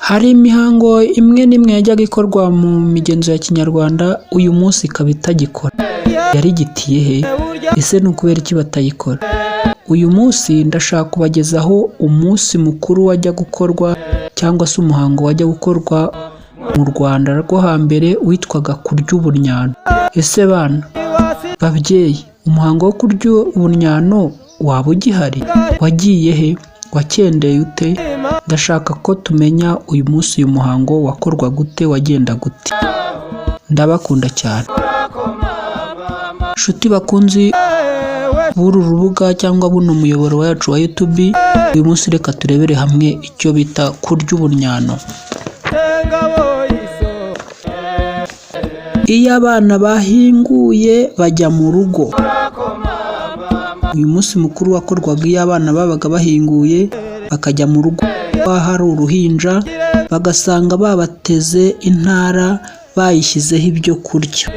Hari imihango imwe n'imwe yajyaga ikorwa mu migenzo ya Kinyarwanda, uyu munsi ikaba itagikora. Yarigitiye he? Ese ni ukubera iki batayikora? Uyu munsi ndashaka kubagezaho umunsi mukuru wajya gukorwa cyangwa se umuhango wajya gukorwa mu Rwanda rwo hambere witwaga kurya ubunyano. Ese bana, babyeyi, umuhango wo kurya ubunyano waba ugihari? Wagiye he? Wakendeye ute? Ndashaka ko tumenya uyu munsi uyu muhango wakorwa gute, wagenda gute. Ndabakunda cyane. Nshuti bakunzi b'uru rubuga cyangwa buno muyoboro wacu wa YouTube, uyu munsi reka turebere hamwe icyo bita kurya ubunyano. Iyo abana bahinguye bajya mu rugo. Uyu munsi mukuru wakorwaga iyo abana babaga bahinguye bakajya mu rugo. Hari uruhinja bagasanga babateze intara bayishyizeho ibyo kurya.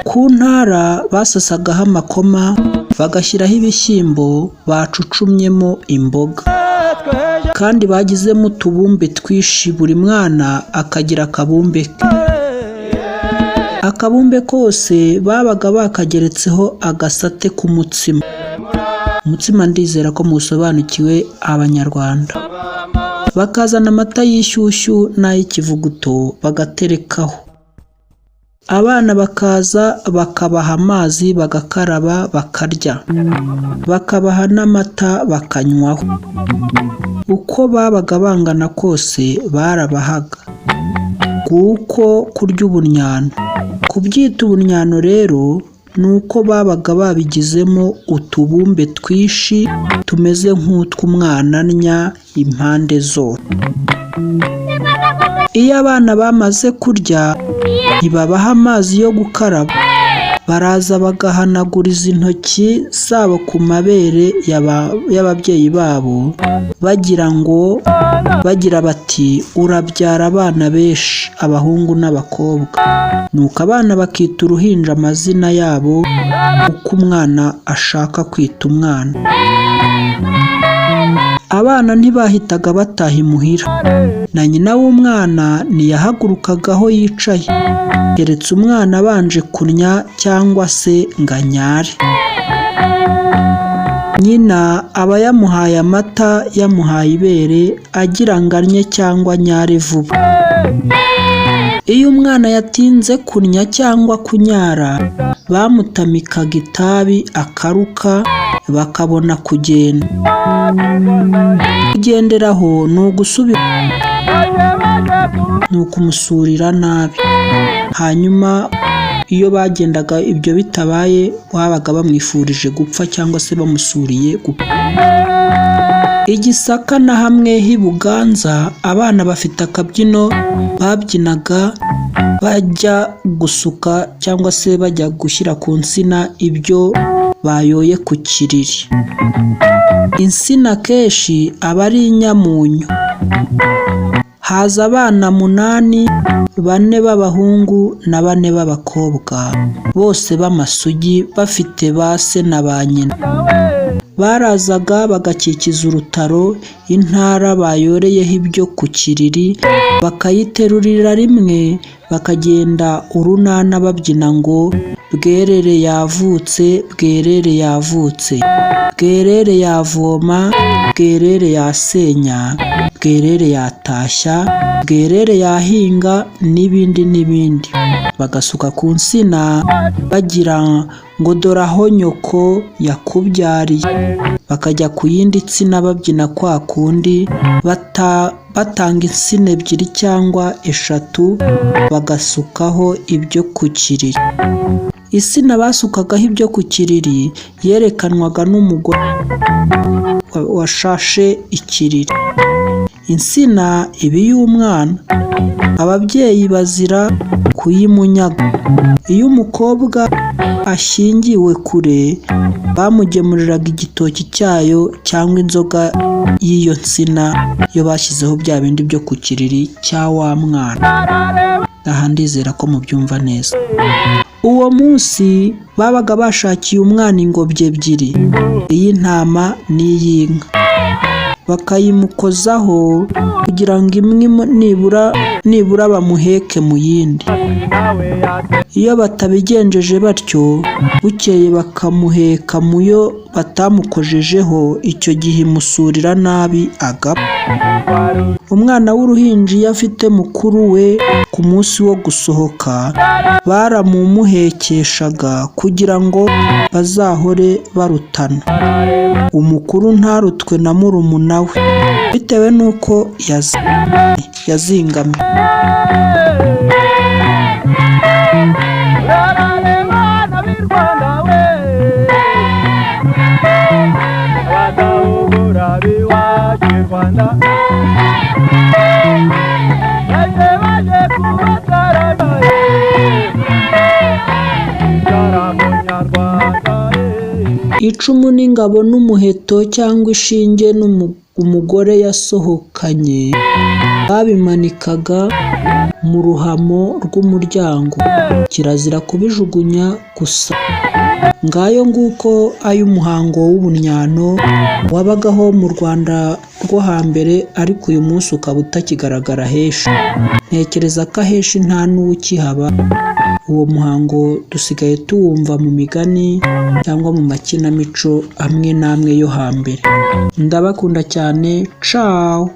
Ku ntara basasagaho amakoma bagashyiraho ibishyimbo bacucumyemo imboga, kandi bagizemo utubumbe twinshi, buri mwana akagira akabumbe ke. Akabumbe kose babaga bakageretseho agasate k'umutsima. Umutsima ndizera ko musobanukiwe Abanyarwanda. Bakazana amata y'ishyushyu n'ay'ikivuguto bagaterekaho. Abana bakaza bakabaha amazi bagakaraba bakarya, bakabaha n'amata bakanywaho. Uko babaga bangana kose barabahaga. Kuko kurya ubunyano. Kubyita ubunyano rero ni uko babaga babigizemo utubumbe twinshi tumeze nk'utw'umwananya impande zose. Iyo abana bamaze kurya ntibabaha amazi yo gukaraba, baraza bagahanaguriza intoki zabo ku mabere y'ababyeyi babo bagira bati urabyara abana benshi, abahungu n'abakobwa. Nuko abana bakita uruhinja amazina yabo uko umwana ashaka kwita umwana. Abana ntibahitaga bataha imuhira, na nyina w'umwana ntiyahagurukaga aho yicaye keretse umwana abanje kunnya cyangwa se ngo anyare. Nyina aba yamuhaye amata, yamuhaye ibere agira ngo annye cyangwa anyare vuba. Iyo umwana yatinze kunnya cyangwa kunyara bamutamikaga itabi akaruka bakabona kugenda. Kugenderaho ni ugusubira, ni ukumusurira nabi. Hanyuma iyo bagendaga ibyo bitabaye babaga bamwifurije gupfa cyangwa se bamusuriye gupfa. I Gisaka na hamwe h'i Buganza abana bafite akabyino babyinaga bajya gusuka cyangwa se bajya gushyira ku nsina ibyo bayoye ku kiriri. Insina kenshi aba ari inyamunyu. Haza abana 8, 4 b'abahungu na 4 b'abakobwa, bose b'amasugi bafite ba se na ba nyina. Barazaga bagakikiza urutaro, intara bayoreyeho ibyo ku kiriri, bakayiterurira rimwe, bakagenda urunana babyina ngo bwerere yavutse, bwerere yavutse, bwerere yavoma, bwerere yasenya, bwerere yatashya, bwerere yahinga n'ibindi n'ibindi. Bagasuka ku nsina bagira ngo dore aho nyoko yakubyariye. Bakajya ku yindi nsina babyina kwa kundi batanga insina 2 cyangwa 3 bagasukaho ibyo ku kiriri. Insina basukagaho ibyo ku kiriri yerekanwaga n'umugore washashe ikiriri. Insina iba iy'umwana, ababyeyi bazira kuyimunyaga. Iyo umukobwa ashyingiwe kure bamugemuriraga igitoki cyayo cyangwa inzoga y'iyo nsina iyo bashyizeho bya bindi byo ku kiriri cya wa mwana. Aha ndizera ko mubyumva neza. Uwo munsi babaga bashakiye umwana ingobyi 2, iy'intama n'iy'inka. bakayimukozaho kugira ngo imwe nibura bamuheke mu yindi. Iyo batabigenjeje batyo, bukeye bakamuheka mu yo batamukojejeho, icyo gihe imusurira nabi agapfa. Umwana w'uruhinja iyo afite mukuru we ku munsi wo gusohoka, baramumuhekeshaga kugira ngo bazahore barutana, umukuru ntarutwe na murumuna we bitewe n'uko yazingamye. Icumu n'ingabo n'umuheto cyangwa ishinge umugore yasohokanye babimanikaga mu ruhamo rw'umuryango, kirazira kubijugunya gusa. Ngayo nguko ay'umuhango w'ubunnyano wabagaho mu Rwanda rwo hambere, ariko uyu munsi ukaba utakigaragara henshi. Ntekereza ko ahenshi nta n'uwukihaba. Uwo muhango dusigaye tuwumva mu migani cyangwa mu makinamico amwe n'amwe yo hambere. Ndabakunda cyane, ciao.